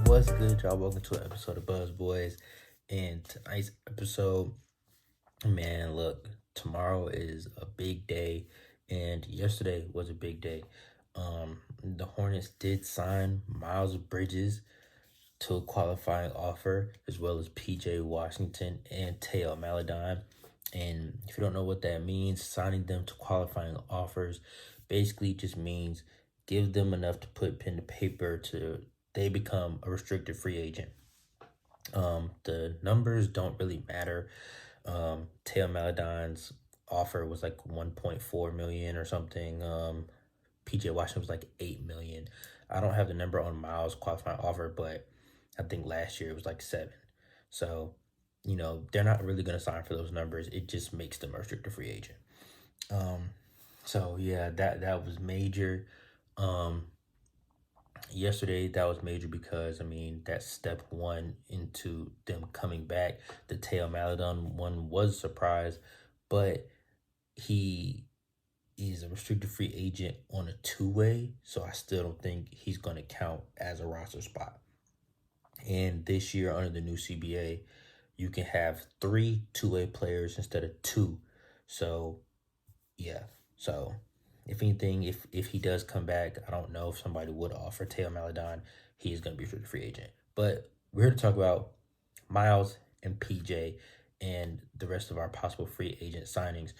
What's good, y'all? Welcome to an episode of Buzz Boys. And tonight's episode, man, look, tomorrow is a big day, and yesterday was a big day. The Hornets did sign Miles Bridges to a qualifying offer, as well as PJ Washington and Teo Maladon. And if you don't know what that means, signing them to qualifying offers basically just means give them enough to put pen to paper to they become a restricted free agent. The numbers don't really matter. Teo Maladon's offer was like 1.4 million or something. PJ Washington was like 8 million. I don't have the number on Miles' qualifying offer, but I think last year it was like 7. So, they're not really going to sign for those numbers. It just makes them a restricted free agent. Um, so yeah, that was major. Um, Yesterday that was major because that's step one into them coming back. The Teo Maladon one was a surprise, but he is a restricted free agent on a two-way, so I still don't think he's going to count as a roster spot. And this year under the new CBA, you can have 3 two-way players instead of 2. So yeah. So if anything, if he does come back, I don't know if somebody would offer Teo Maladon. He is going to be a free agent. But we're here to talk about Miles and PJ and the rest of our possible free agent signings.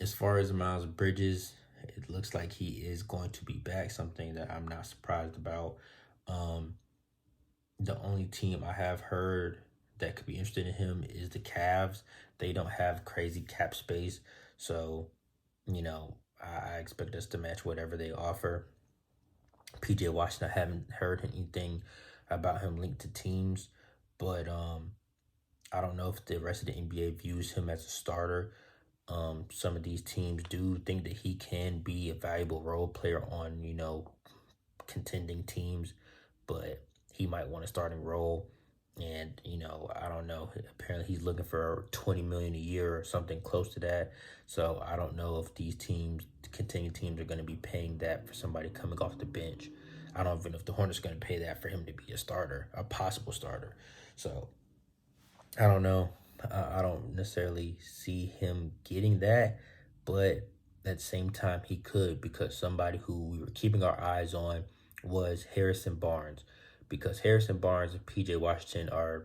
As far as Miles Bridges, it looks like he is going to be back, something that I'm not surprised about. Um, the only team I have heard that could be interested in him is the Cavs. They don't have crazy cap space, so I expect us to match whatever they offer. PJ Washington, I haven't heard anything about him linked to teams, but I don't know if the rest of the NBA views him as a starter. Some of these teams do think that he can be a valuable role player on, contending teams, but he might want a starting role. And, I don't know. Apparently he's looking for 20 million a year or something close to that. So I don't know if these teams, contending teams, are going to be paying that for somebody coming off the bench. I don't even know if the Hornets are going to pay that for him to be a starter, a possible starter. So I don't know. I don't necessarily see him getting that, but at the same time, he could, because somebody who we were keeping our eyes on was Harrison Barnes, because Harrison Barnes and PJ Washington are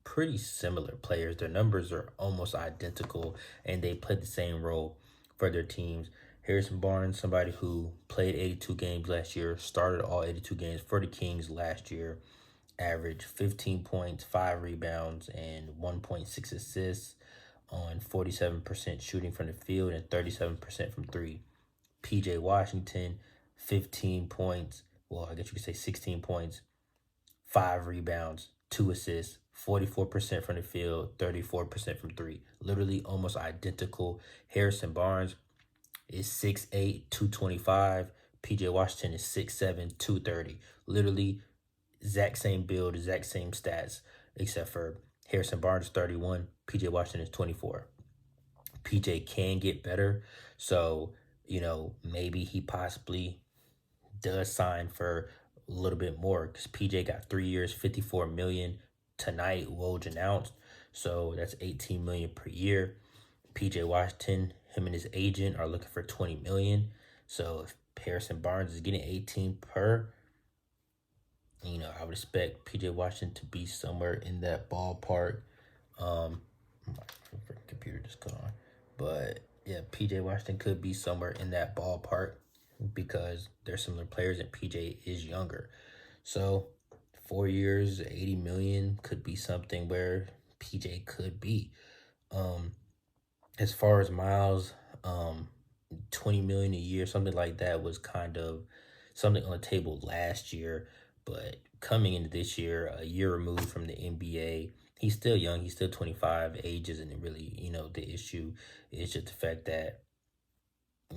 pretty similar players. Their numbers are almost identical, and they played the same role for their teams. Harrison Barnes, somebody who played 82 games last year, started all 82 games for the Kings last year, averaged 15 points, 5 rebounds, and 1.6 assists on 47% shooting from the field and 37% from 3. PJ Washington, 15 points. Well, I guess you could say 16 points, 5 rebounds, 2 assists, 44% from the field, 34% from 3. Literally almost identical. Harrison Barnes is 6'8", 225. PJ Washington is 6'7", 230. Literally exact same build, exact same stats, except for Harrison Barnes is 31, PJ Washington is 24. PJ can get better, so maybe he possibly does sign for a little bit more, because PJ got 3 years, 54 million tonight. Woj announced, so that's 18 million per year. PJ Washington, him and his agent are looking for 20 million. So if Harrison Barnes is getting 18 per, I would expect PJ Washington to be somewhere in that ballpark. My computer just cut on. But yeah, PJ Washington could be somewhere in that ballpark because they're similar players and PJ is younger. So 4 years, 80 million could be something where PJ could be. As far as Miles, 20 million a year, something like that was kind of something on the table last year, but coming into this year, a year removed from the NBA, he's still young. He's still 25. Age isn't really, the issue. It's just the fact that,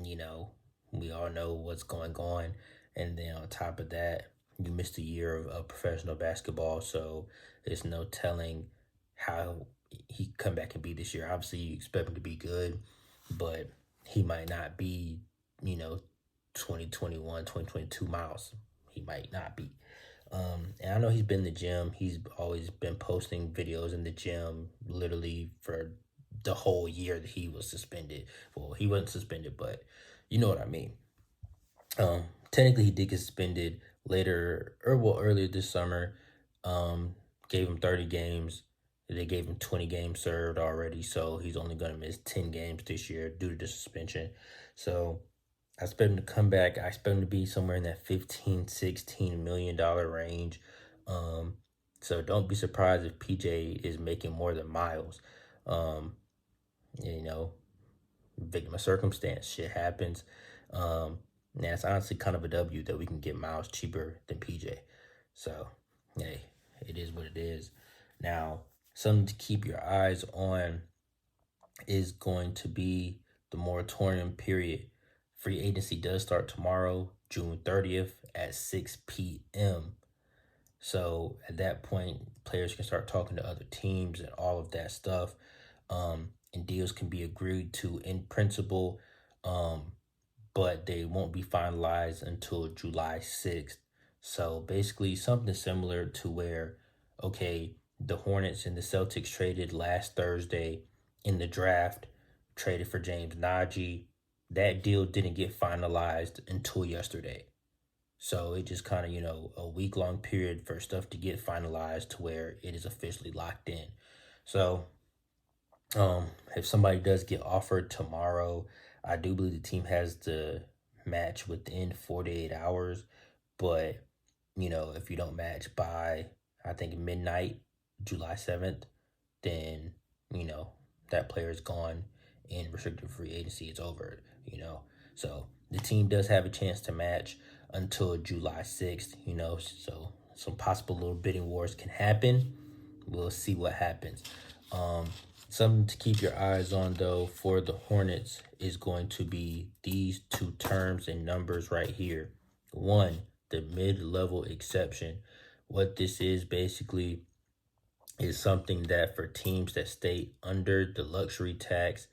you know, we all know what's going on. And then on top of that, you missed a year of professional basketball. So there's no telling how he come back and be this year. Obviously, you expect him to be good, but he might not be, you know, 2021, 2022 Miles. He might not be. And I know he's been in the gym. He's always been posting videos in the gym, literally for the whole year that he was suspended. Well, he wasn't suspended, but you know what I mean. Technically, he did get suspended later, or well, earlier this summer. Um, gave him 30 games. They gave him 20 games served already, so he's only going to miss 10 games this year due to the suspension. So I expect him to come back. I expect him to be somewhere in that 15, $16 million range. Um, so don't be surprised if PJ is making more than Miles. Um, you know, victim of circumstance, shit happens. Yeah, it's honestly kind of a W that we can get Miles cheaper than PJ. So, hey, it is what it is. Now, something to keep your eyes on is going to be the moratorium period. Free agency does start tomorrow, June 30th at 6 p.m. So at that point, players can start talking to other teams and all of that stuff. And deals can be agreed to in principle, um, but they won't be finalized until July 6th. So basically, something similar to where, okay, the Hornets and the Celtics traded last Thursday in the draft, traded for James Najee. That deal didn't get finalized until yesterday. So it just kind of, a week long period for stuff to get finalized to where it is officially locked in. So if somebody does get offered tomorrow, I do believe the team has the match within 48 hours. But, if you don't match by, I think, midnight, July 7th, then, you know, that player is gone and restricted free agency is over. So the team does have a chance to match until July 6th. So some possible little bidding wars can happen. We'll see what happens. Um, Something to keep your eyes on, though, for the Hornets is going to be these two terms and numbers right here. One, the mid-level exception. What this is basically is something that for teams that stay under the luxury tax,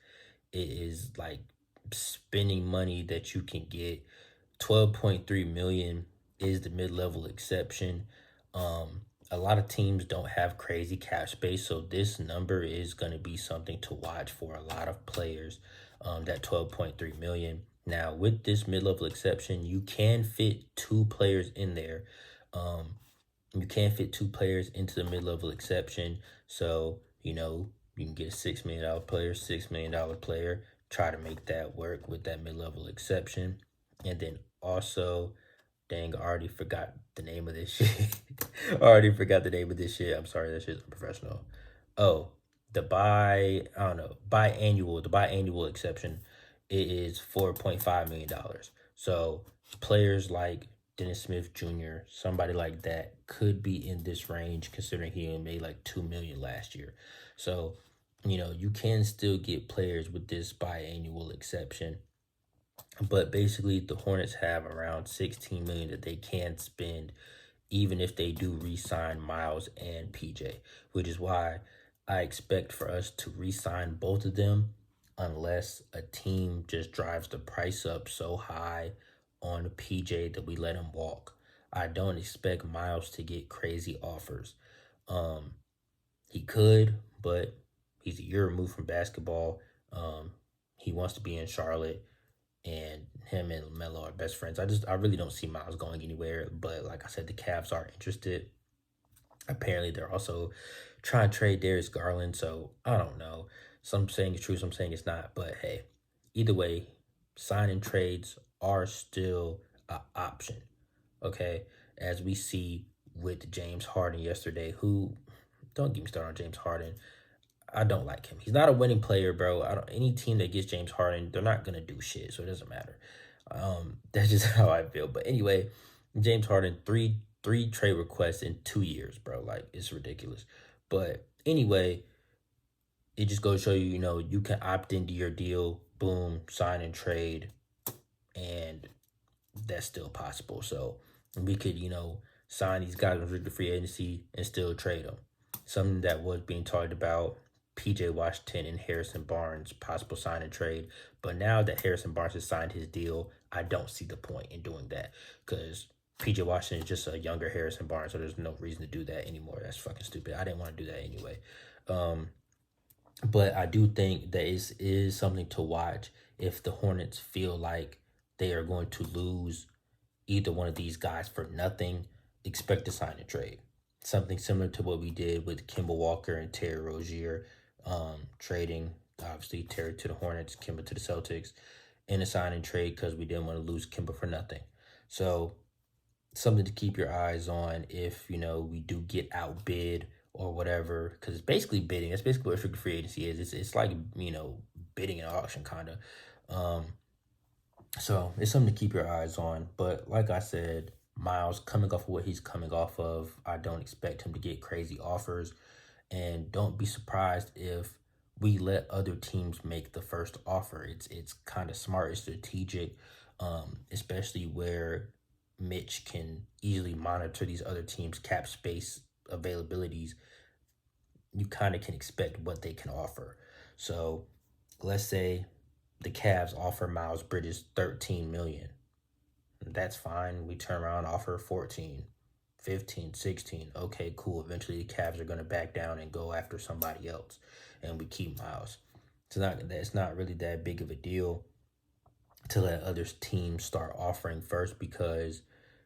it is like spending money that you can get. 12.3 million is the mid-level exception. A lot of teams don't have crazy cap space, so this number is going to be something to watch for a lot of players. That 12.3 million. Now, with this mid-level exception, you can fit two players in there. Um, you can't fit two players into the mid-level exception. So, you can get a $6 million player, $6 million player, try to make that work with that mid-level exception. And then also, dang, I already forgot the name of this shit. I already forgot the name of this shit. I'm sorry, that shit's unprofessional. Oh, the biannual exception, it is $4.5 million. So players like Dennis Smith Jr., somebody like that could be in this range considering he only made like 2 million last year. So, you can still get players with this biannual exception. But basically the Hornets have around 16 million that they can spend even if they do re-sign Miles and PJ, which is why I expect for us to re-sign both of them unless a team just drives the price up so high on PJ that we let him walk. I don't expect Miles to get crazy offers. Um, he could, but he's a year removed from basketball. He wants to be in Charlotte, and him and LaMelo are best friends. I really don't see Miles going anywhere. But like I said, the Cavs are interested. Apparently, they're also trying to trade Darius Garland. So I don't know. Some saying it's true, some saying it's not. But hey, either way, signing trades are still an option. Okay, as we see with James Harden yesterday, who don't get me started on James Harden. I don't like him. He's not a winning player, bro. I don't. Any team that gets James Harden, they're not gonna do shit, so it doesn't matter. That's just how I feel. But anyway, James Harden, three trade requests in 2 years, bro. Like it's ridiculous. But anyway, it just goes to show you, you can opt into your deal, boom, sign and trade, and that's still possible. So we could, sign these guys on restricted free agency and still trade them. Something that was being talked about, PJ Washington and Harrison Barnes, possible sign and trade. But now that Harrison Barnes has signed his deal, I don't see the point in doing that because PJ Washington is just a younger Harrison Barnes, so there's no reason to do that anymore. That's fucking stupid. I didn't want to do that anyway. But I do think that is something to watch if the Hornets feel like they are going to lose either one of these guys for nothing. Expect to sign a trade. Something similar to what we did with Kemba Walker and Terry Rozier, trading obviously Terry to the Hornets, Kemba to the Celtics, in a sign and trade because we didn't want to lose Kemba for nothing. So something to keep your eyes on if we do get outbid or whatever, because it's basically bidding. That's basically what restricted free agency is. It's like bidding an auction kind of. So it's something to keep your eyes on. But like I said, Miles coming off of what he's coming off of, I don't expect him to get crazy offers, and don't be surprised if we let other teams make the first offer. It's kind of smart, it's strategic, especially where Mitch can easily monitor these other teams' cap space availabilities. You kind of can expect what they can offer. So let's say the Cavs offer Miles Bridges 13 million. That's fine. We turn around, offer 14, 15, 16. Okay, cool. Eventually the Cavs are going to back down and go after somebody else, and we keep Miles. It's not really that big of a deal to let other teams start offering first, because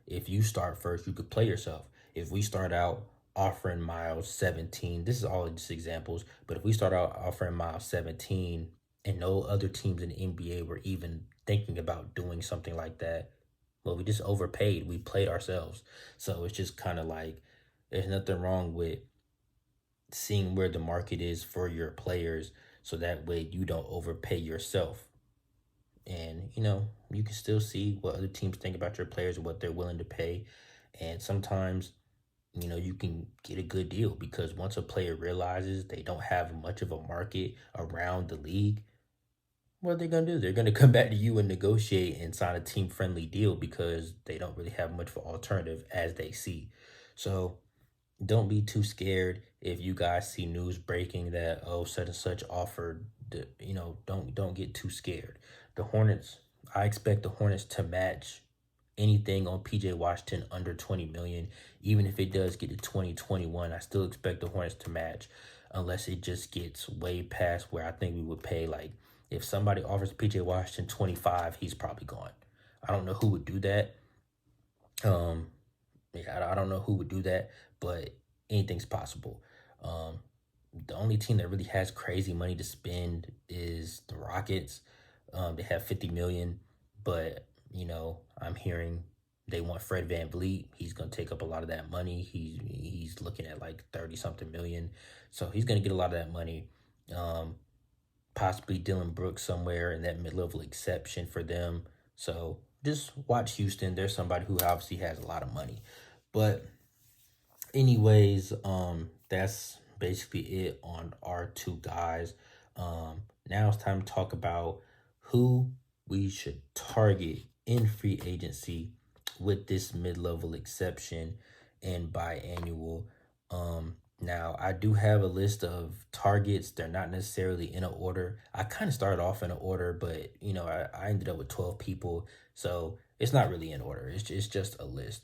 if you start first, you could play yourself. If we start out offering Miles 17, this is all just examples, but if we start out offering Miles 17 and no other teams in the NBA were even thinking about doing something like that, well, we just overpaid. We played ourselves. So it's just kind of like there's nothing wrong with seeing where the market is for your players, so that way you don't overpay yourself. And you can still see what other teams think about your players and what they're willing to pay. And sometimes you can get a good deal, because once a player realizes they don't have much of a market around the league, what are they going to do? They're going to come back to you and negotiate and sign a team friendly deal, because they don't really have much of an alternative as they see. So don't be too scared if you guys see news breaking that such and such offered. Don't get too scared. The Hornets, I expect the Hornets to match anything on PJ Washington under 20 million. Even if it does get to 2021, I still expect the Hornets to match, unless it just gets way past where I think we would pay. Like, if somebody offers PJ Washington 25, he's probably gone. I don't know who would do that. I don't know who would do that, but anything's possible. The only team that really has crazy money to spend is the Rockets. They have 50 million, but I'm hearing they want Fred VanVleet. He's gonna take up a lot of that money. He's looking at like 30 something million, so he's gonna get a lot of that money. Possibly Dylan Brooks somewhere in that mid-level exception for them. So just watch Houston. There's somebody who obviously has a lot of money. But anyways, that's basically it on our two guys. Now it's time to talk about who we should target in free agency with this mid-level exception and biannual. Now I do have a list of targets. They're not necessarily in an order. I kind of started off in an order, but I ended up with 12 people, so it's not really in order. It's just a list.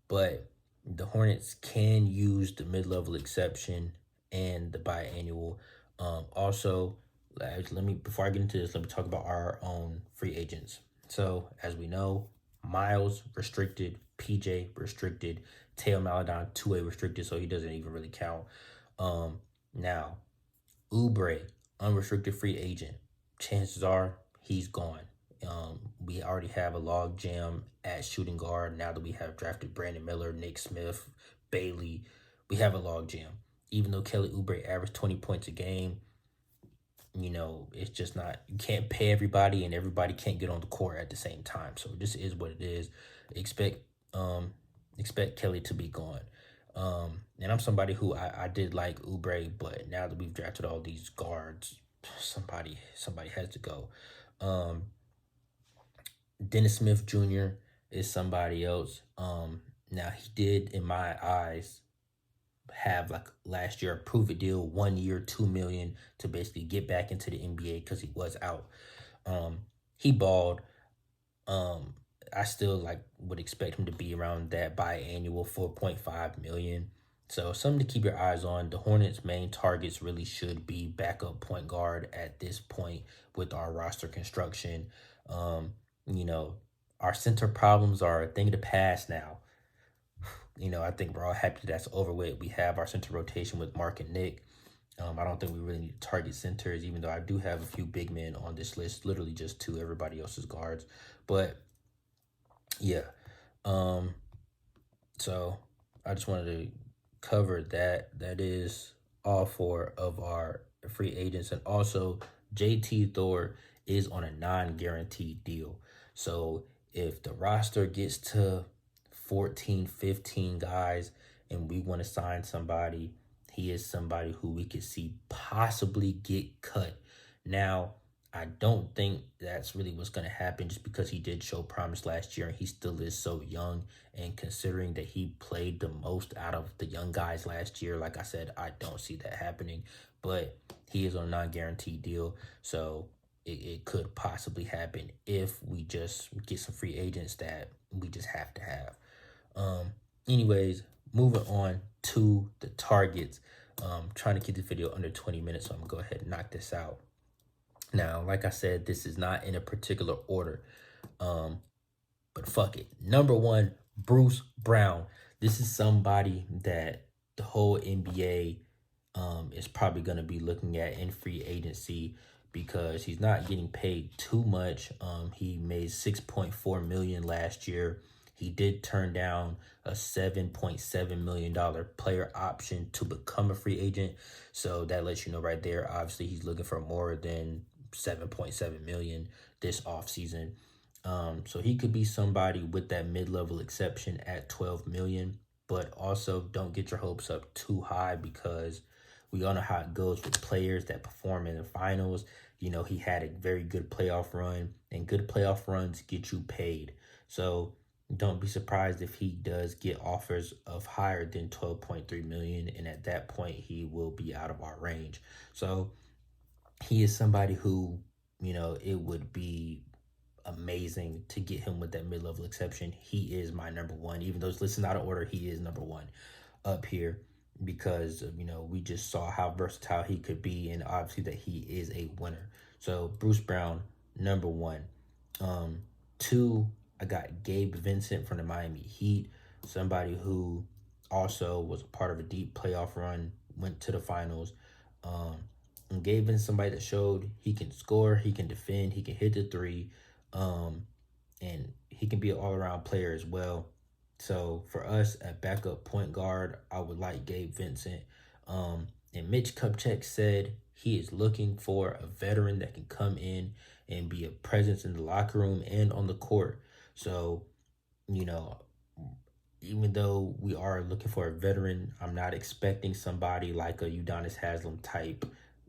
But the Hornets can use the mid-level exception and the biannual. Also, let me before I get into this, let me talk about our own free agents. So as we know, Miles restricted, PJ restricted, Teo Maladon two-way restricted, so he doesn't even really count. Now, Oubre, unrestricted free agent. Chances are he's gone. We already have a log jam at shooting guard. Now that we have drafted Brandon Miller, Nick Smith, Bailey, we have a log jam. Even though Kelly Oubre averaged 20 points a game, it's just not, you can't pay everybody and everybody can't get on the court at the same time. So this is what it is. Expect Kelly to be gone. And I'm somebody who I did like Oubre, but now that we've drafted all these guards, somebody has to go. Dennis Smith Jr. is somebody else. Now he did, in my eyes, have like last year a prove it deal, 1 year, 2 million to basically get back into the NBA because he was out. He balled. I still like would expect him to be around that biannual 4.5 million. So something to keep your eyes on. The Hornets' main targets really should be backup point guard at this point with our roster construction. Um, you know, our center problems are a thing of the past now. I think we're all happy that's over with. We have our center rotation with Mark and Nick. I don't think we really need to target centers, even though I do have a few big men on this list, literally just two, everybody else's guards. But yeah, um, so I just wanted to cover that. That is all four of our free agents. And also, JT Thor is on a non-guaranteed deal. So if the roster gets to 14, 15 guys and we want to sign somebody, he is somebody who we could see possibly get cut. Now, I don't think that's really what's going to happen just because he did show promise last year and he still is so young. And considering that he played the most out of the young guys last year, like I said, I don't see that happening. But he is on a non-guaranteed deal. So it could possibly happen if we just get some free agents that we just have to have. Anyways, moving on to the targets. Trying to keep the video under 20 minutes, so I'm gonna go ahead and knock this out. Now, like I said, this is not in a particular order. But fuck it. Number one, Bruce Brown. This is somebody that the whole NBA is probably going to be looking at in free agency because he's not getting paid too much. He made $6.4 million last year. He did turn down a $7.7 million player option to become a free agent. So that lets you know right there, obviously he's looking for more than 7.7 million this offseason. So he could be somebody with that mid-level exception at 12 million, but also don't get your hopes up too high because we all know how it goes with players that perform in the finals. He had a very good playoff run, and good playoff runs get you paid. So don't be surprised if he does get offers of higher than 12.3 million, and at that point he will be out of our range. So he is somebody who, it would be amazing to get him with that mid-level exception. He is my number one. Even though it's listed out of order, he is number one up here because, we just saw how versatile he could be and obviously that he is a winner. So Bruce Brown, number one. Two, I got Gabe Vincent from the Miami Heat, somebody who also was a part of a deep playoff run, went to the finals. And Gabe Vincent, somebody that showed he can score, he can defend, he can hit the three, and he can be an all-around player as well. So for us at backup point guard, I would like Gabe Vincent. And Mitch Kupchak said he is looking for a veteran that can come in and be a presence in the locker room and on the court. So, even though we are looking for a veteran, I'm not expecting somebody like a Udonis Haslem type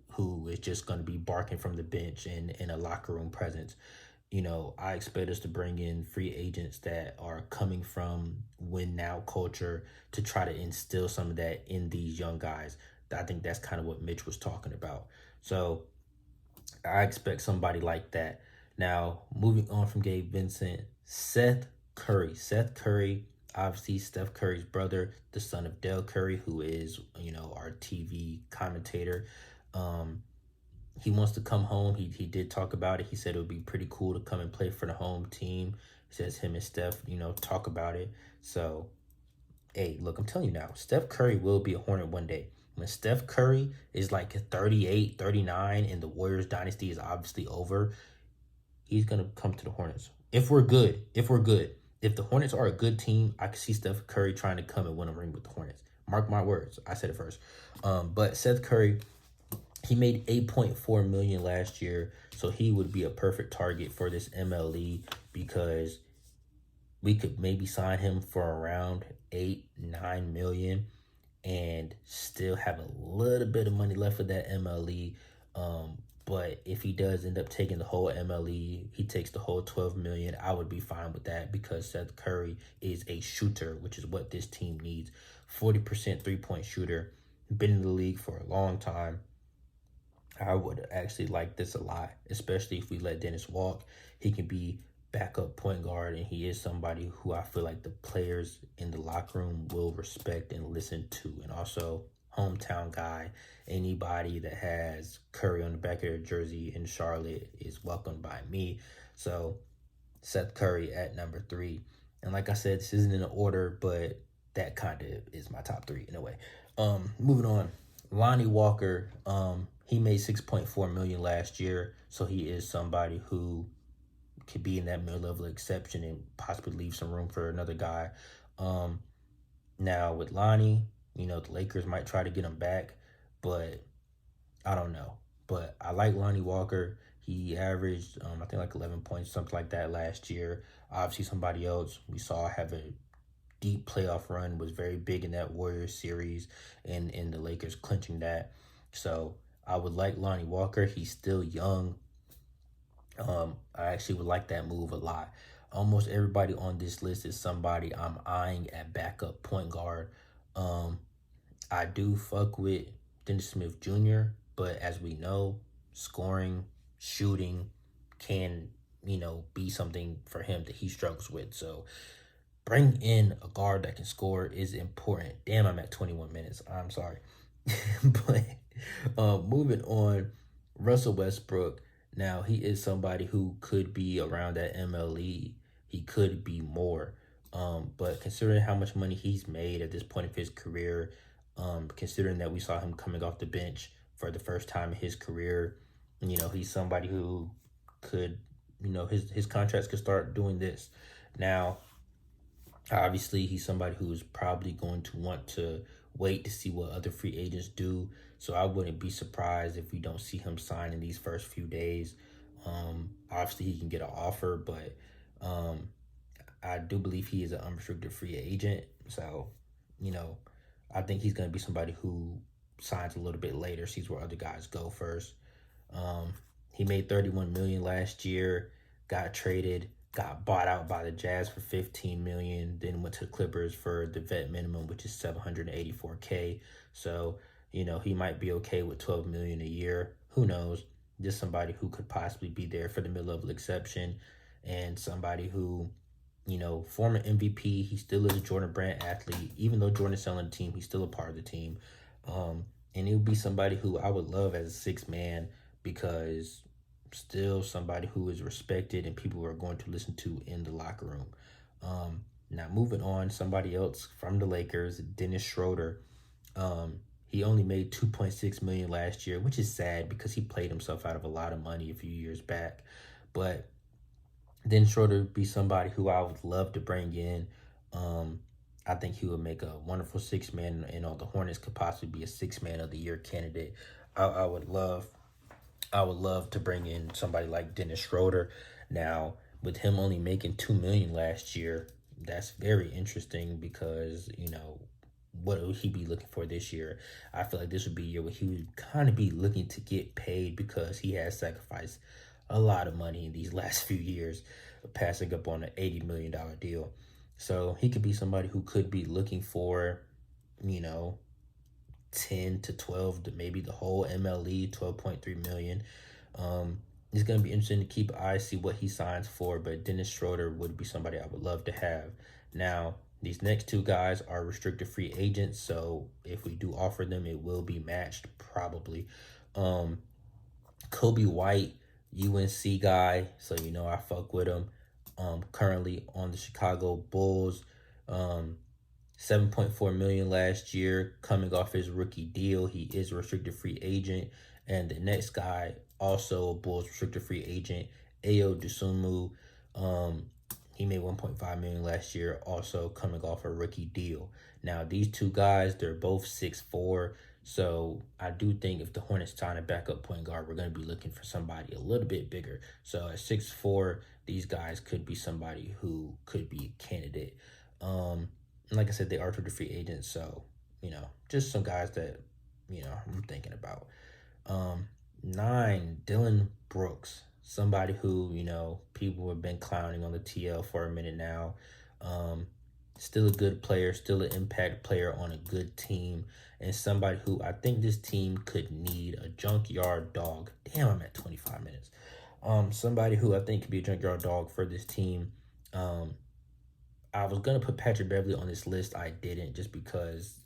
who is just going to be barking from the bench and in a locker room presence. I expect us to bring in free agents that are coming from win now culture to try to instill some of that in these young guys. I think that's kind of what Mitch was talking about. So I expect somebody like that. Now, moving on from Gabe Vincent, Seth Curry. Seth Curry, obviously Steph Curry's brother, the son of Del Curry, who is, our TV commentator. He wants to come home. He did talk about it. He said it would be pretty cool to come and play for the home team. He says him and Steph, talk about it. So, hey, look, I'm telling you now, Steph Curry will be a Hornet one day. When Steph Curry is like 38, 39, and the Warriors dynasty is obviously over, he's going to come to the Hornets. If we're good. If the Hornets are a good team, I can see Steph Curry trying to come and win a ring with the Hornets. Mark my words. I said it first. But Seth Curry, he made $8.4 million last year, so he would be a perfect target for this MLE because we could maybe sign him for around 8-9 million and still have a little bit of money left for that MLE. But if he does end up taking the whole MLE, he takes the whole 12 million, I would be fine with that because Seth Curry is a shooter, which is what this team needs. 40% three-point shooter, been in the league for a long time. I would actually like this a lot, especially if we let Dennis walk. He can be backup point guard, and he is somebody who I feel like the players in the locker room will respect and listen to. And also, hometown guy, anybody that has Curry on the back of their jersey in Charlotte is welcomed by me. So, Seth Curry at number 3. And like I said, this isn't in order, but that kind of is my top 3 in a way. Moving on, Lonnie Walker. He made 6.4 million last year, so he is somebody who could be in that mid-level exception and possibly leave some room for another guy. Now with Lonnie, the Lakers might try to get him back, but I don't know. But I like Lonnie Walker. He averaged, I think, like 11 points, something like that last year. Obviously, somebody else we saw have a deep playoff run, was very big in that Warriors series, and the Lakers clinching that. So I would like Lonnie Walker. He's still young. I actually would like that move a lot. Almost everybody on this list is somebody I'm eyeing at backup point guard. I do fuck with Dennis Smith Jr., but as we know, scoring, shooting can, be something for him that he struggles with. So bring in a guard that can score is important. Damn, I'm at 21 minutes. I'm sorry. But moving on, Russell Westbrook. Now, he is somebody who could be around that MLE. He could be more. But considering how much money he's made at this point of his career, considering that we saw him coming off the bench for the first time in his career, he's somebody who could, his contracts could start doing this. Now, obviously, he's somebody who is probably going to want to wait to see what other free agents do. So I wouldn't be surprised if we don't see him sign in these first few days. Obviously, he can get an offer, but I do believe he is an unrestricted free agent. So, I think he's going to be somebody who signs a little bit later, sees where other guys go first. He made 31 million last year, got traded, got bought out by the Jazz for 15 million, then went to the Clippers for the vet minimum, which is 784K. So, he might be okay with 12 million a year. Who knows? Just somebody who could possibly be there for the mid-level exception, and somebody who, former MVP. He still is a Jordan Brand athlete. Even though Jordan's selling the team, he's still a part of the team. And it would be somebody who I would love as a sixth man, because still somebody who is respected and people are going to listen to in the locker room. Now moving on, somebody else from the Lakers, Dennis Schroeder. He only made 2.6 million last year, which is sad because he played himself out of a lot of money a few years back. But Dennis Schroeder would be somebody who I would love to bring in. I think he would make a wonderful six man, and the Hornets could possibly be a 6-man of the year candidate. I would love to bring in somebody like Dennis Schroeder. Now, with him only making $2 million last year, that's very interesting because, what would he be looking for this year? I feel like this would be a year where he would kind of be looking to get paid because he has sacrificed a lot of money in these last few years, passing up on an $80 million deal. So he could be somebody who could be looking for, 10 to 12 to maybe the whole MLE, 12.3 million. It's going to be interesting to keep an eye, see what he signs for, but Dennis Schroeder would be somebody I would love to have. Now, these next two guys are restricted free agents, so if we do offer them, it will be matched probably. Kobe White, UNC guy, so I fuck with him. Currently on the Chicago Bulls. 7.4 million last year, coming off his rookie deal. He is a restricted free agent. And the next guy, also a Bulls restricted free agent, Ayo Dosunmu. He made 1.5 million last year, also coming off a rookie deal. Now, these two guys, they're both 6'4". So I do think if the Hornets sign a backup point guard, we're going to be looking for somebody a little bit bigger. So at 6'4", these guys could be somebody who could be a candidate. Like I said, they are to the free agents, so, just some guys that, I'm thinking about. 9, Dylan Brooks, somebody who, people have been clowning on the TL for a minute now. Still a good player, still an impact player on a good team, and somebody who I think this team could need, a junkyard dog. Damn, I'm at 25 minutes. Somebody who I think could be a junkyard dog for this team. Um, I was gonna put Patrick Beverley on this list. I didn't, just because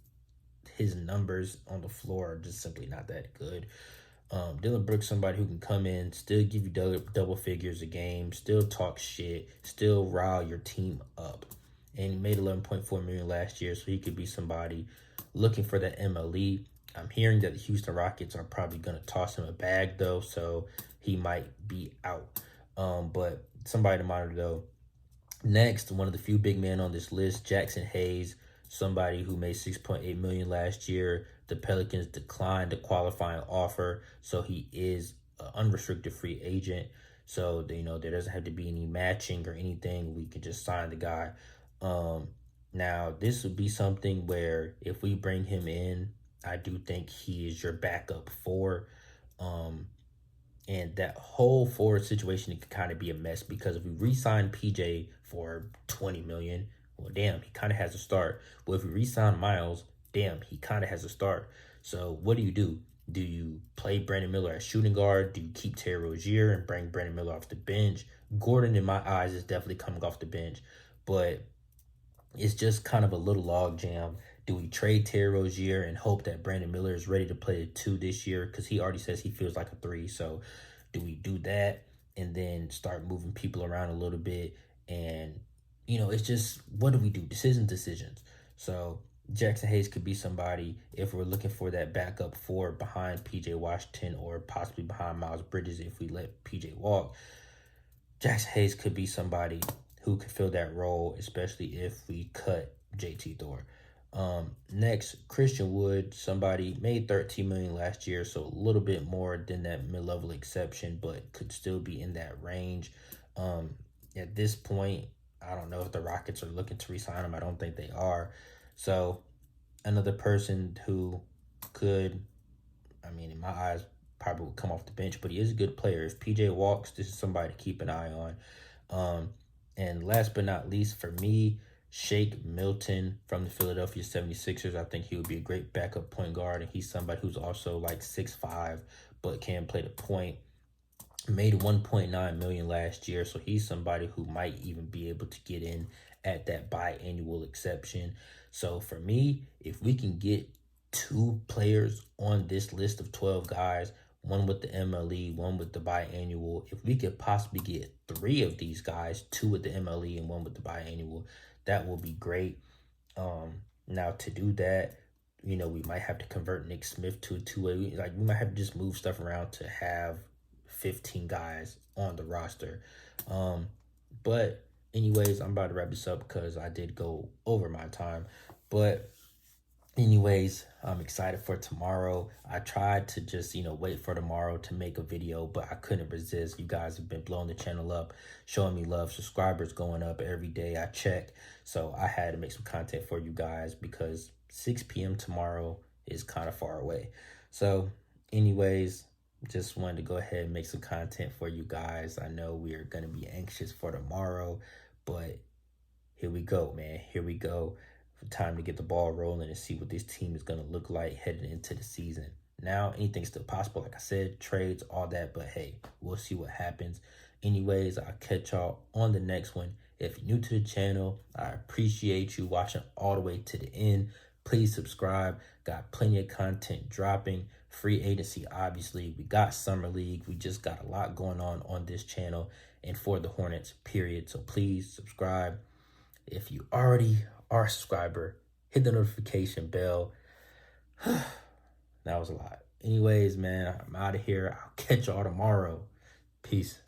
his numbers on the floor are just simply not that good. Dylan Brooks, somebody who can come in, still give you double figures a game, still talk shit, still rile your team up. And he made 11.4 million last year, so he could be somebody looking for that MLE. I'm hearing that the Houston Rockets are probably gonna toss him a bag though, so he might be out. But somebody to monitor though. Next, one of the few big men on this list, Jackson Hayes, somebody who made 6.8 million last year. The Pelicans declined the qualifying offer, so he is an unrestricted free agent. So there doesn't have to be any matching or anything. We can just sign the guy. Now this would be something where if we bring him in, I do think he is your backup four. And that whole forward situation could kind of be a mess, because if we re-sign PJ for 20 million, well, damn, he kind of has a start. But if we re-sign Miles, damn, he kind of has a start. So what do? Do you play Brandon Miller as shooting guard? Do you keep Terry Rozier and bring Brandon Miller off the bench? Gordon, in my eyes, is definitely coming off the bench, but it's just kind of a little log jam. Do we trade Terry Rozier and hope that Brandon Miller is ready to play a 2 this year? Because he already says he feels like a 3. So do we do that and then start moving people around a little bit? And, it's just, what do we do? Decisions. So Jackson Hayes could be somebody if we're looking for that backup four behind PJ Washington, or possibly behind Miles Bridges if we let PJ walk. Jackson Hayes could be somebody who could fill that role, especially if we cut JT Thor. Next, Christian Wood, somebody made 13 million last year, so a little bit more than that mid-level exception, but could still be in that range. At this point, I don't know if the Rockets are looking to re-sign him. I don't think they are. So another person who could, in my eyes, probably would come off the bench, but he is a good player. If PJ walks, this is somebody to keep an eye on. And last but not least, for me, Shake Milton from the Philadelphia 76ers. I think he would be a great backup point guard, and he's somebody who's also like 6'5", but can play the point. Made 1.9 million last year, so he's somebody who might even be able to get in at that biannual exception. So for me, if we can get 2 players on this list of 12 guys, one with the MLE, one with the biannual, if we could possibly get 3 of these guys, 2 with the MLE and 1 with the biannual, that will be great. Now to do that, we might have to convert Nick Smith to a two-way. We might have to just move stuff around to have 15 guys on the roster. But anyways, I'm about to wrap this up because I did go over my time. But anyways, I'm excited for tomorrow. I tried to just, wait for tomorrow to make a video, but I couldn't resist. You guys have been blowing the channel up, showing me love. Subscribers going up every day. I check. So I had to make some content for you guys because 6 p.m. tomorrow is kind of far away. So anyways, just wanted to go ahead and make some content for you guys. I know we are going to be anxious for tomorrow, but here we go, man. Here we go. Time to get the ball rolling and see what this team is going to look like heading into the season. Now, anything's still possible. Like I said, trades, all that. But hey, we'll see what happens. Anyways, I'll catch y'all on the next one. If you're new to the channel, I appreciate you watching all the way to the end. Please subscribe. Got plenty of content dropping. Free agency, obviously. We got Summer League. We just got a lot going on this channel and for the Hornets, period. So please subscribe. If you already are a subscriber, hit the notification bell. That was a lot. Anyways, man, I'm out of here. I'll catch y'all tomorrow. Peace.